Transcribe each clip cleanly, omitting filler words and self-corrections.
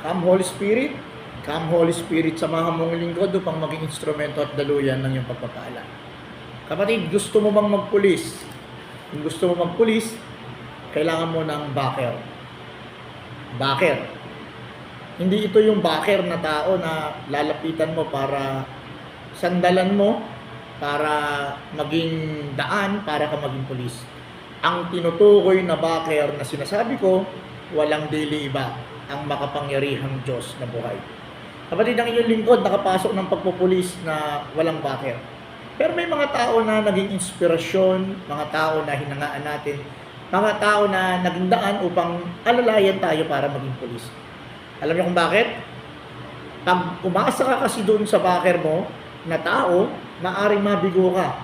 Come Holy Spirit, come Holy Spirit, samahan mong lingkod upang maging instrumento at daluyan ng iyong pagpapala. Kapatid, gusto mo bang magpulis? Kung gusto mo magpulis, kailangan mo ng backer. Backer. Hindi ito yung backer na tao na lalapitan mo para sandalan mo, para maging daan, para ka maging pulis. Ang tinutukoy na backer na sinasabi ko, walang dili iba, ang makapangyarihang Diyos na buhay. Kapatid, ang inyong lingkod nakapasok ng pagpupulis na walang backer. Pero may mga tao na naging inspirasyon, mga tao na hinangaan natin, mga tao na naging daan upang alalayan tayo para maging pulis. Alam niyo kung bakit? Pag umasa ka kasi doon sa backer mo na tao, maaring mabigo ka,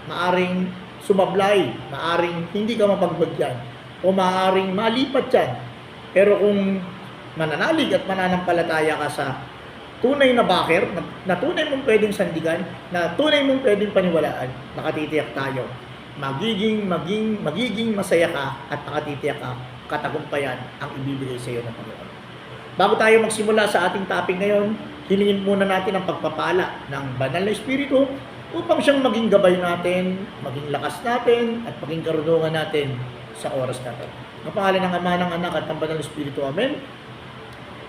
maaring sumablay, maaring hindi ka mapagbagyan, o maaring malipat yan. Pero kung mananalig at mananampalataya ka sa tunay na backer, na tunay mong pwedeng sandigan, na tunay mong pwedeng paniwalaan, nakatitiyak tayo. Magiging masaya ka at nakatitiyak ka, katagumpayan ang ibibigay sa iyo ng Panginoon. Bago tayo magsimula sa ating topic ngayon, hilingin muna natin ang pagpapala ng Banal na Espiritu upang siyang maging gabay natin, maging lakas natin, at maging karunungan natin sa oras natin. Ang pangalan ng Ama, ng Anak, at ng Banal na Espiritu. Amen.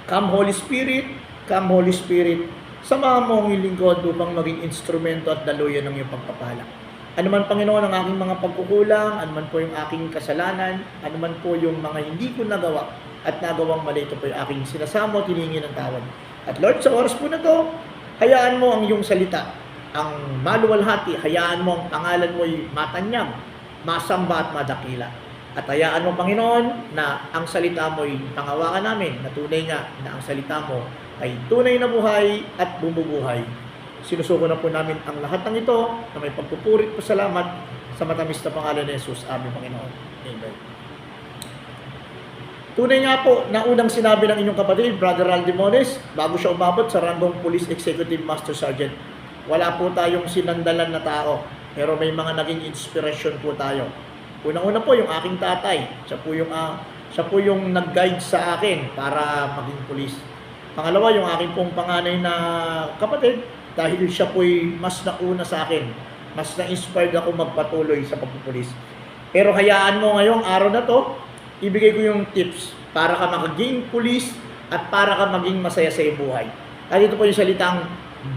Come Holy Spirit, come Holy Spirit, samahan mo ang lingkod upang maging instrumento at daluyan ng iyong pagpapala. Ano man, Panginoon, ang aking mga pagkukulang, ano man po yung aking kasalanan, ano man po yung mga hindi ko nagawa at nagawang mali, ito po yung aking sinasamo, tiningi ng tawad. At Lord, sa oras po na to, hayaan mo ang iyong salita, ang maluwalhati, hayaan mo ang pangalan mo'y matanyag, masamba at madakila. At hayaan mo, Panginoon, na ang salita mo'y pangawakan namin, na tunay nga na ang salita mo ay tunay na buhay at bumubuhay. Sinusuko na po namin ang lahat ng ito na may pagpupurit po salamat sa matamis na pangalan ni Jesus, aming Panginoon. Amen. Tunay nga po na unang sinabi ng inyong kapatid, Brother Aldimones, bago siya umabot sa ranggong Police Executive Master Sergeant, wala po tayong sinandalan na tao, pero may mga naging inspirasyon po tayo. Unang-una po yung aking tatay, siya po yung nag-guide sa akin para maging pulis. Pangalawa, yung aking pong panganay na kapatid, dahil siya po'y mas nauna sa akin, mas na-inspired ako magpatuloy sa pagpupulis. Pero hayaan mo ngayong araw na to, ibigay ko yung tips para ka maging pulis at para ka maging masaya sa iyong buhay. At ito po yung salitang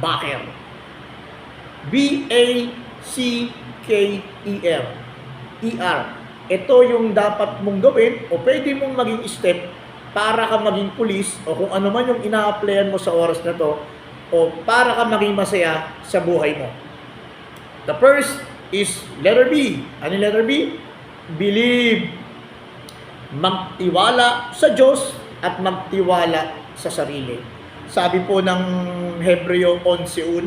backer. B-A-C-K-E-R. E-R. Ito yung dapat mong gawin o pwede mong maging step para ka maging pulis o kung ano man yung ina-applyan mo sa oras na to o para ka maging masaya sa buhay mo. The first is letter B. Ano yung letter B? Believe. Magtiwala sa Diyos at magtiwala sa sarili. Sabi po ng Hebreo 11:1,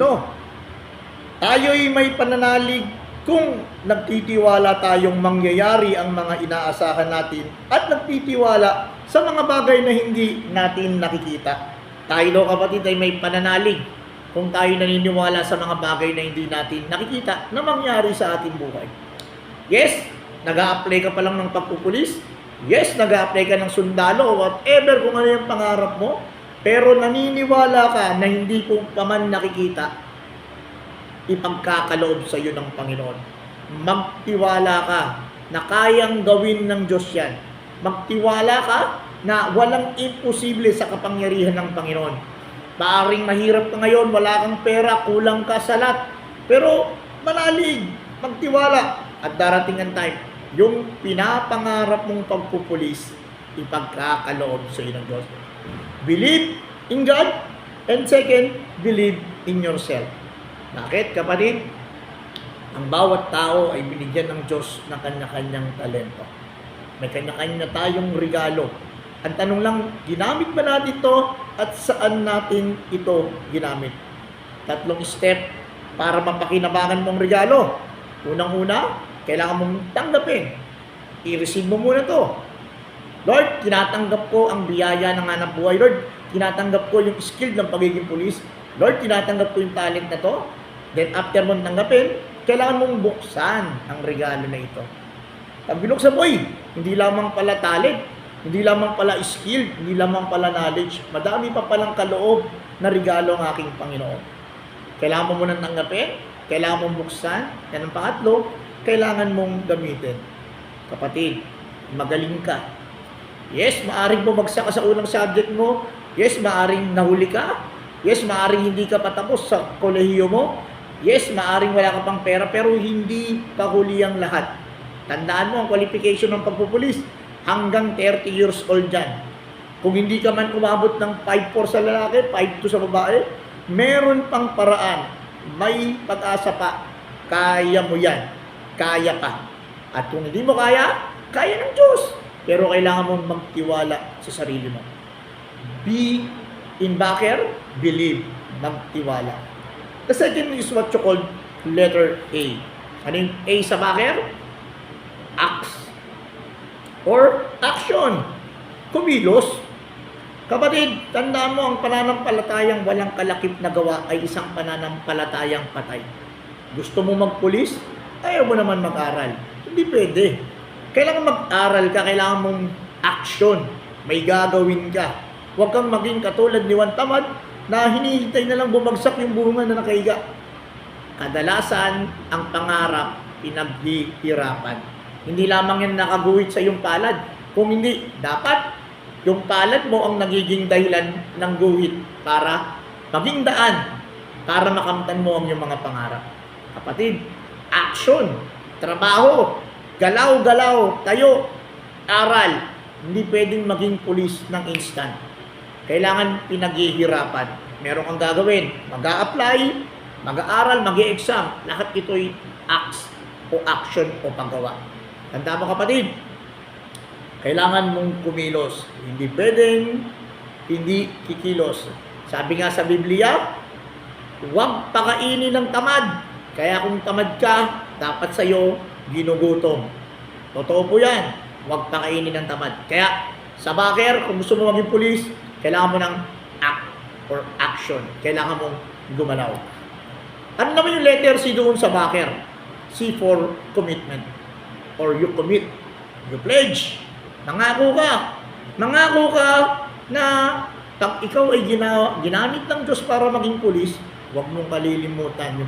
tayo'y may pananalig kung nagtitiwala tayong mangyayari ang mga inaasahan natin at nagtitiwala sa mga bagay na hindi natin nakikita. Tayo daw, kapatid, ay may pananalig kung tayo naniniwala sa mga bagay na hindi natin nakikita na mangyari sa ating buhay. Yes, nag-a-apply ka pa lang ng pagpupulis. Yes, nag-a-apply ka ng sundalo o whatever kung ano yung pangarap mo. Pero naniniwala ka na hindi ko pa man nakikita, ipagkakaloob sa iyo ng Panginoon. Magtiwala ka na kayang gawin ng Diyos yan. Magtiwala ka na walang imposible sa kapangyarihan ng Panginoon. Maaring mahirap ka ngayon, wala kang pera, kulang ka sa lahat. Pero manalig, magtiwala. At darating ang time, yung pinapangarap mong pagpupulis, ipagkakaloob sa iyo ng Diyos. Believe in God, and second, believe in yourself. Bakit, kapatid? Ang bawat tao ay binigyan ng Diyos ng kanya-kanyang talento. May kanya-kanya tayong regalo. Ang tanong lang, ginamit ba natin ito at saan natin ito ginamit? 3 step para mapakinabangan mong regalo. Unang-una, kailangan mong tanggapin. I-receive mo muna to. Lord, tinatanggap ko ang biyaya ng hanap buhay. Lord, tinatanggap ko yung skill ng pagiging pulis. Lord, tinatanggap ko yung talent na to. Then after mong tanggapin, kailangan mong buksan ang regalo na ito. Pag binuksan mo, hindi lamang pala talent, Hindi lamang pala skill, hindi lamang pala knowledge, madami pa palang kaloob na regalo ang aking Panginoon. Kailangan mo munang tanggapin, kailangan mong buksan, yan ang pangatlo, kailangan mong gamitin. Kapatid, magaling ka. Yes, maaring bumagsak ka sa unang subject mo. Yes, maaring nahuli ka. Yes, maaring hindi ka patapos sa kolehiyo mo. Yes, maaring wala ka pang pera, pero hindi pa huli ang lahat. Tandaan mo ang qualification ng pagpupulis. Hanggang 30 years old dyan. Kung hindi ka man umabot ng 5'4" sa lalaki, 5'2" sa babae, meron pang paraan. May pag-asa pa. Kaya mo yan. Kaya pa. At kung hindi mo kaya, kaya ng Diyos. Pero kailangan mong magtiwala sa sarili mo. Be in backer, believe, magtiwala. The second is what you call letter A. Ano yung A sa backer? Acts. Or action. Kumilos. Kapatid, tandaan mo ang pananampalatayang walang kalakip na gawa ay isang pananampalatayang patay. Gusto mo magpulis? Ayaw mo naman mag-aral. Hindi pwede. Kailangan mag-aral ka, kailangan mong action. May gagawin ka. Huwag kang maging katulad ni Juan Tamad na hinihintay na lang bumagsak yung bunga na nakahiga. Kadalasan, ang pangarap, pinaghihirapan. Hindi lamang yan nakaguhit sa iyong palad. Kung hindi, dapat yung palad mo ang nagiging dahilan ng guhit para maging daan, para makamtan mo ang iyong mga pangarap. Kapatid, action, trabaho, galaw-galaw, tayo, aral. Hindi pwedeng maging pulis ng instant. Kailangan pinaghihirapan. Meron kang gagawin, mag-a-apply, mag-aaral, mag-e-exam. Lahat ito'y acts o action o paggawa. Tanda mo kapatid, kailangan mong kumilos. Hindi pwedeng hindi kikilos. Sabi nga sa Biblia, huwag pakainin ng tamad. Kaya kung tamad ka, dapat sa'yo ginugutom. Totoo po yan. Huwag pakainin ng tamad. Kaya sa backer, kung gusto mo maging pulis, kailangan mo ng act or action. Kailangan mong gumalaw. Ano naman yung letter C doon sa backer? C for commitment. Or you commit. You pledge. Nangako ka. Nangako ka na pag ikaw ay ginamit ng Diyos para maging pulis, huwag mong kalilimutan yung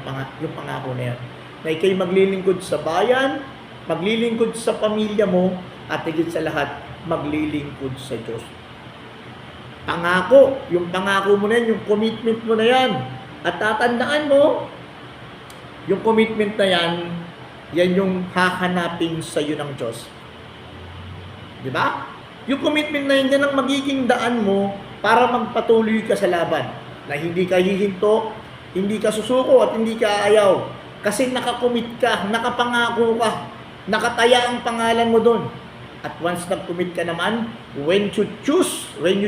pangako na yan. Na ikaw'y maglilingkod sa bayan, maglilingkod sa pamilya mo, at higit sa lahat, maglilingkod sa Diyos. Pangako. Yung pangako mo na yan, yung commitment mo na yan. At tatandaan mo, yung commitment na yan, yan yung hahanapin sa iyo ng Diyos. Di ba? Yung commitment na yan ang magiging daan mo para magpatuloy ka sa laban. Na hindi ka hihinto, hindi ka susuko at hindi ka ayaw. Kasi nakakommit ka, nakapangako ka, nakataya ang pangalan mo doon. At once nag-commit ka naman, when you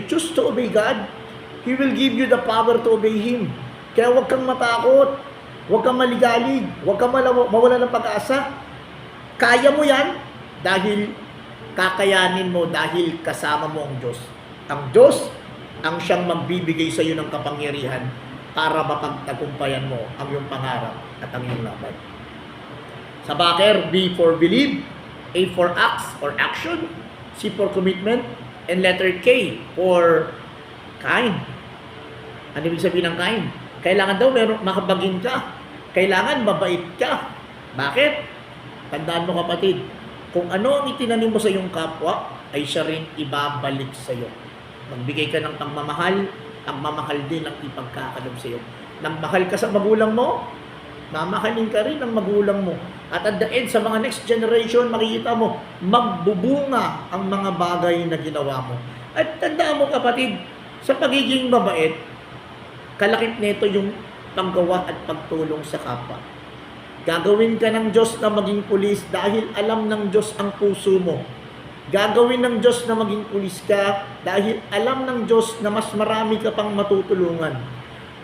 choose to obey God, He will give you the power to obey Him. Kaya huwag kang matakot. Huwag kang maligalig. Huwag kang mawala ng pag-asa. Kaya mo yan dahil kakayanin mo, dahil kasama mo ang Diyos. Ang Diyos ang siyang magbibigay sa iyo ng kapangyarihan para mapagtagumpayan mo ang iyong pangarap at ang iyong laban. Sa backer, B for believe, A for acts or action, C for commitment, and letter K for kind. Ano ibig sabihin ng kind? Kailangan daw makabagin ka. Kailangan mabait ka. Bakit? Tandaan mo kapatid, kung ano ang itinanim mo sa iyong kapwa, ay siya rin ibabalik sa iyo. Magbigay ka ng pagmamahal, ang mamahal din ang ipagkakalob sa iyo. Nagmahal ka sa magulang mo, mamahalin ka rin ng magulang mo. At at the end, sa mga next generation, makikita mo, magbubunga ang mga bagay na ginawa mo. At tandaan mo kapatid, sa pagiging mabait, kalakip nito yung paggawa at pagtulong sa kapwa. Gagawin ka ng Diyos na maging pulis dahil alam ng Diyos ang puso mo. Gagawin ng Diyos na maging pulis ka dahil alam ng Diyos na mas marami ka pang matutulungan.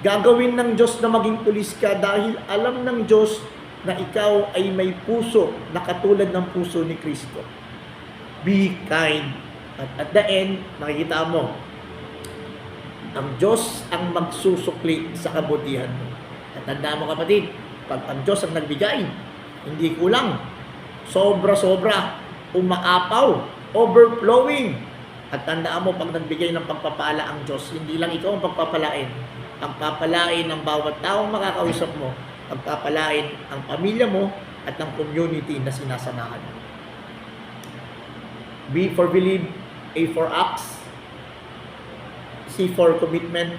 Gagawin ng Diyos na maging pulis ka dahil alam ng Diyos na ikaw ay may puso na katulad ng puso ni Kristo. Be kind. At the end, makikita mo, ang Diyos ang magsusukli sa kabutihan mo. At tandaan mo kapatid, pag ang Diyos ang nagbigay, hindi kulang, sobra-sobra, umaapaw, overflowing, At tandaan mo, pag nagbigay ng pagpapala ang Diyos, hindi lang ikaw ang pagpapalain. Ang papalain ng bawat taong makakausap mo, ang papalain ang pamilya mo at ang community na sinasamahan mo. B for believe, A for acts, C for commitment,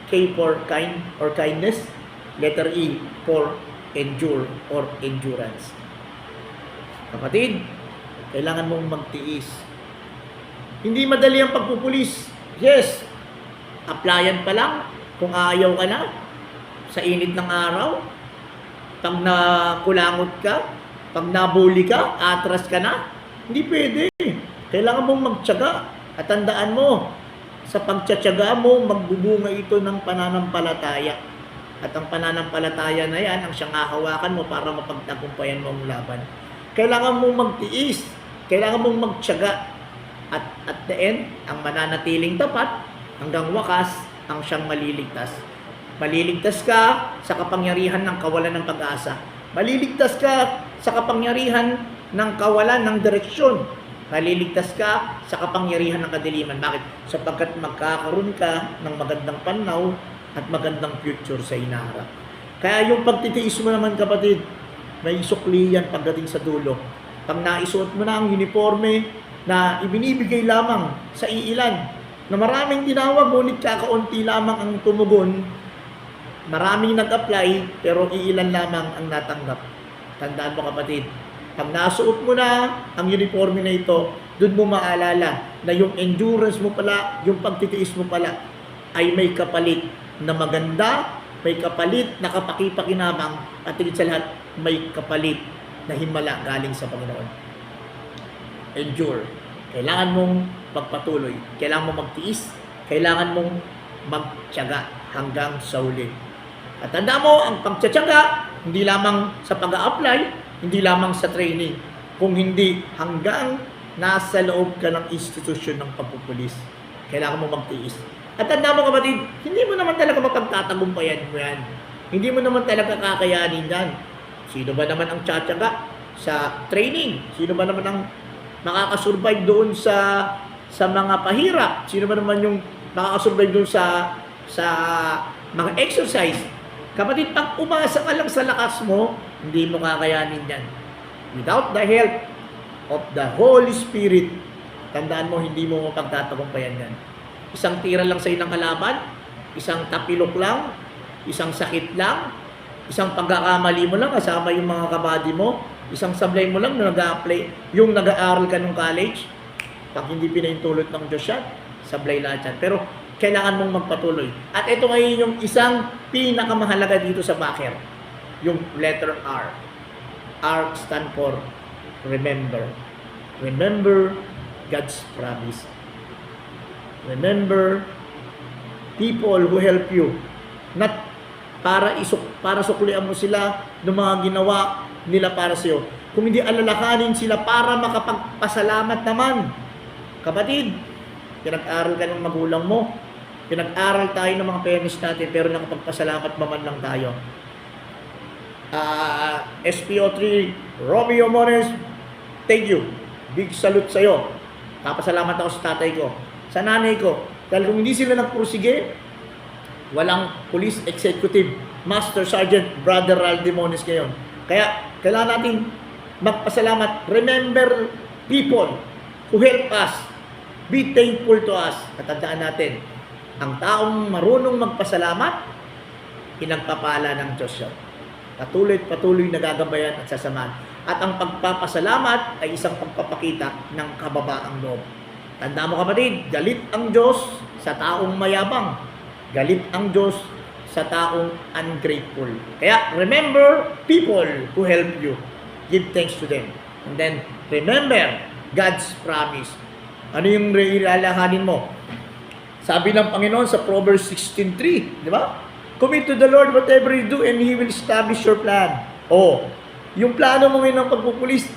K for kind or kindness, letter E for endure or endurance. Kapatid, kailangan mong magtiis. Hindi madali ang pagpupulis. Yes, applyan pa lang kung ayaw ka na sa init ng araw, pag nakulangot ka, pag nabuli ka, atras ka na, hindi pwede. Kailangan mong magtiyaga. At tandaan mo, sa pagtsatsaga mo, magbubunga ito ng pananampalataya. At ang pananampalataya na yan, ang siyang hahawakan mo para mapagtagumpayan mo ang laban. Kailangan mong magtiis. Kailangan mong magtiyaga. At the end, ang mananatiling tapat, hanggang wakas, ang siyang maliligtas. Maliligtas ka sa kapangyarihan ng kawalan ng pag-asa. Maliligtas ka sa kapangyarihan ng kawalan ng direksyon. Maliligtas ka sa kapangyarihan ng kadiliman. Bakit? Sapagkat magkakaroon ka ng magandang pananaw at magandang future sa hinaharap. Kaya yung pagtitiis mo naman, kapatid, may sukli yan pagdating sa dulo. Pag naisuot mo na ang uniforme na ibinibigay lamang sa iilan, na maraming tinawag, ngunit kakaunti lamang ang tumugon, maraming nag-apply, pero iilan lamang ang natanggap. Tandaan mo, kapatid, pag nasuot mo na ang uniforme na ito, doon mo maalala na yung endurance mo pala, yung pagtitiis mo pala, ay may kapalit na maganda, may kapalit na kapakipakinabang, at higit sa lahat, may kapalit na himala galing sa Panginoon. Endure. Kailangan mong magpatuloy. Kailangan mong magtiis. Kailangan mong magtiyaga hanggang sa huli. At tanda mo, ang pagtitiyaga, hindi lamang sa pag-a-apply, hindi lamang sa training, kung hindi hanggang nasa loob ka ng institusyon ng pagpupulis. Kailangan mo magtiis. At tanda mo, kapatid, hindi mo naman talaga mapagtatagumpayan mo yan. Hindi mo naman talaga kakayanin yan. Sino ba naman ang tsatsaga sa training? Sino ba naman ang makakasurvive doon sa mga pahirap? Sino ba naman yung makakasurvive doon sa mga exercise? Kapatid, pag umasa ka lang sa lakas mo, hindi mo kakayanin yan. Without the help of the Holy Spirit, tandaan mo, hindi mo mapagtatagumpayan yan. Isang tira lang sa ng kalaban, isang tapilok lang, isang sakit lang, isang pagkakamali mo lang kasama yung mga kabady mo, isang sablay mo lang na nag-a-apply, yung nag-aaral ka ng college, pag hindi pinahintulot ng Diyos yan, sablay lahat yan. Pero kailangan mong magpatuloy. At ito ngayon yung isang pinakamahalaga dito sa Baker, yung letter R. R stand for remember. Remember God's promise. Remember people who help you. Not para suklian mo sila ng mga ginawa nila para sa iyo. Kung hindi alalahanin sila para makapagpasalamat naman. Kapatid, pinag-aral ka ng magulang mo. Pinag-aral tayo ng mga parents natin, pero nakapagpasalamat man lang tayo. SPO3, Romeo Mores, thank you. Big salute sa'yo. Papasalamat ako sa tatay ko, sa nanay ko. Dahil kung hindi sila nagpursige, walang police executive, master sergeant, brother Raldimones ngayon. Kaya kailangan natin magpasalamat. Remember people who help us. Be thankful to us. At tandaan natin, ang taong marunong magpasalamat, pinagpapala ng Diyos siya. Patuloy nagagabayan at sasamahan. At ang pagpapasalamat ay isang pagpapakita ng kababaang loob. Tandaan mo, kapatid, galit ang Diyos sa taong mayabang. Galit ang Diyos sa taong ungrateful. Kaya, remember people who help you. Give thanks to them. And then, remember God's promise. Ano yung ilalahanin mo? Sabi ng Panginoon sa Proverbs 16:3, di ba? Commit to the Lord whatever you do and He will establish your plan. Oh, yung plano mo ngayon ng pagpupulis,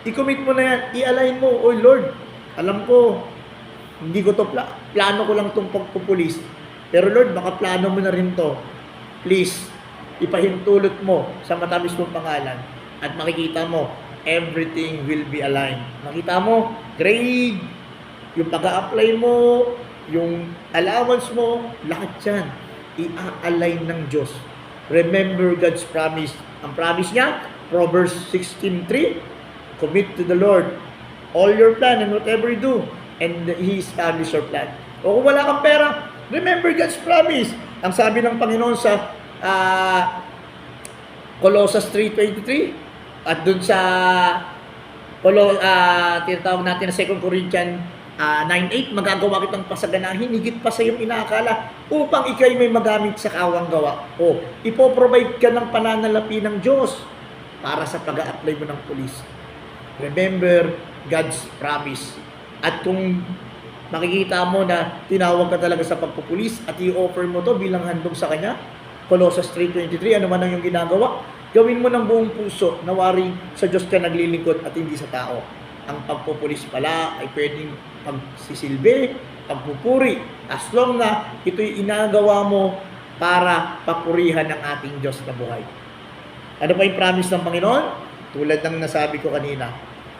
i-commit mo na yan, i-align mo. Oh Lord, alam ko, hindi ko to plano ko lang itong pagpupulis. Pero Lord, baka plano mo na rin to. Please, ipahintulot mo sa matamis mong pangalan at makikita mo, everything will be aligned. Makita mo, grade yung pag-a-apply mo, yung allowance mo, lahat yan, i-align ng Diyos. Remember God's promise. Ang promise niya, Proverbs 16:3, commit to the Lord all your plan and whatever you do, and He establish your plan. O kung wala kang pera, remember God's promise. Ang sabi ng Panginoon sa Colossians 3:23 at dun sa tinatawag natin na 2 Corinthians 9:8, magagawa kitang pasaganahin higit pa sa iyong inaakala upang ikay may magamit sa kawang gawa. O, ipoprovide ka ng pananalapi ng Diyos para sa pag-a-apply mo ng pulis. Remember God's promise. At kung makikita mo na tinawag ka talaga sa pagpupulis at i-offer mo to bilang handog sa Kanya, Colossians 3:23, ano man ang iyong ginagawa, gawin mo ng buong puso na waring sa Diyos ka naglilingkod at hindi sa tao. Ang pagpupulis pala ay pwedeng pagsisilbi, pagpupuri, as long na ito'y inagawa mo para papurihan ng ating Diyos na buhay. Ano pa yung promise ng Panginoon? Tulad ng nasabi ko kanina,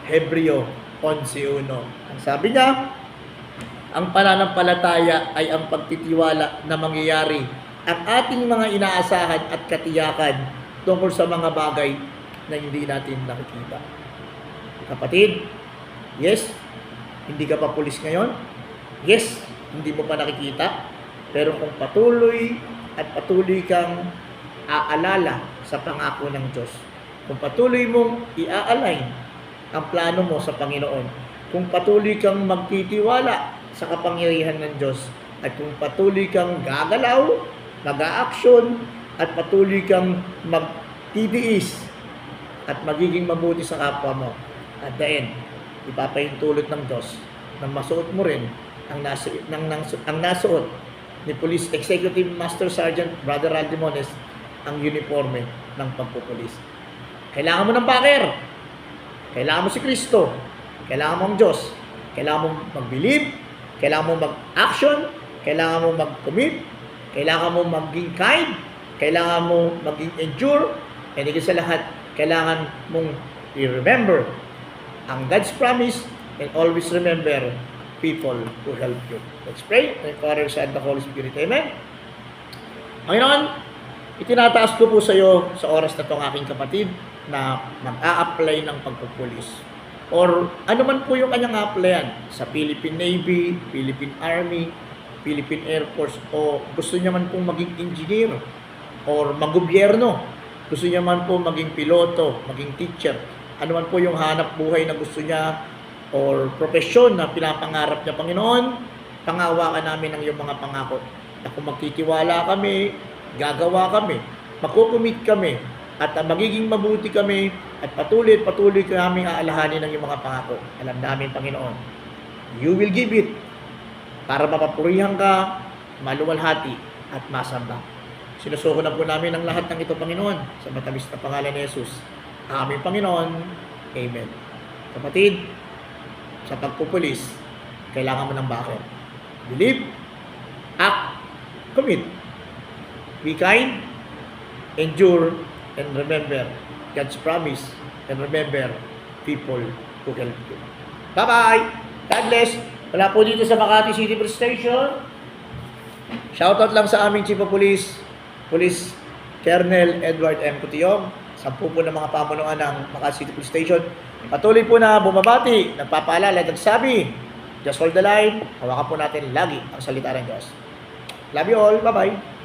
Hebreo 11:1. Ang sabi niya, ang pananampalataya ay ang pagtitiwala na mangyayari ang ating mga inaasahan at katiyakan tungkol sa mga bagay na hindi natin nakikita. Kapatid, yes, hindi ka pa pulis ngayon. Yes, hindi mo pa nakikita. Pero kung patuloy kang aalala sa pangako ng Diyos, kung patuloy mong i-align ang plano mo sa Panginoon, kung patuloy kang magtitiwala sa kapangyarihan ng Diyos, at kung patuloy kang gagalaw, mag-a-action, at patuloy kang magtitiis at magiging mabuti sa kapwa mo, at the end, ipapahintulot ng Diyos na masuot mo rin ang nasuot ni Police Executive Master Sergeant Brother Randy Mones, ang uniforme ng pagpupulis. Kailangan mo ng backer. Kailangan mo si Kristo. Kailangan mo ang Diyos. Kailangan mo mag-believe. Kailangan mo mag-action. Kailangan mo mag-commit. Kailangan mo maging kind. Kailangan mo maging endure. And higit sa lahat, kailangan mong i-remember ang God's promise, and always remember people who help you. Let's pray. Thank Father, Son, the Holy Spirit. Amen. Panginoon, itinataas ko po sa iyo sa oras na itong aking kapatid na mag-a-apply ng pagpupulis. Or ano man po yung kanyang applyan sa Philippine Navy, Philippine Army, Philippine Air Force, o gusto niya man pong maging engineer or mag-gobyerno, gusto niya man po maging piloto, maging teacher, ano man po yung hanap buhay na gusto niya or profesyon na pinapangarap niya, Panginoon, pangawakan namin ang iyong mga pangako. Na kung magtitiwala kami, gagawa kami, makukumit kami, at magiging mabuti kami, at patuloy kami aalahanin ng iyong mga pangako. Alam namin, Panginoon, you will give it para mapapurihan ka, maluwalhati, at masamba. Sinusuko na po namin ang lahat ng ito, Panginoon, sa matamis na pangalan ni Jesus. Aming Panginoon. Amen. Kapatid, sa pagpupulis, kailangan mo ng backer. Believe, act, commit. Be kind, endure, and remember God's promise, and remember people who help you. Bye-bye! God bless! Wala po dito sa Makati City Police Station. Shoutout lang sa aming Chief of Police, Police Colonel Edward M. Cutiong, 10 po ng mga pamunuan ng Makati City Police Station. Patuloy po na bumabati, nagpapaalala, nagsabi, just hold the line, hawakan po natin lagi ang salita ng Diyos. Love you all, bye-bye!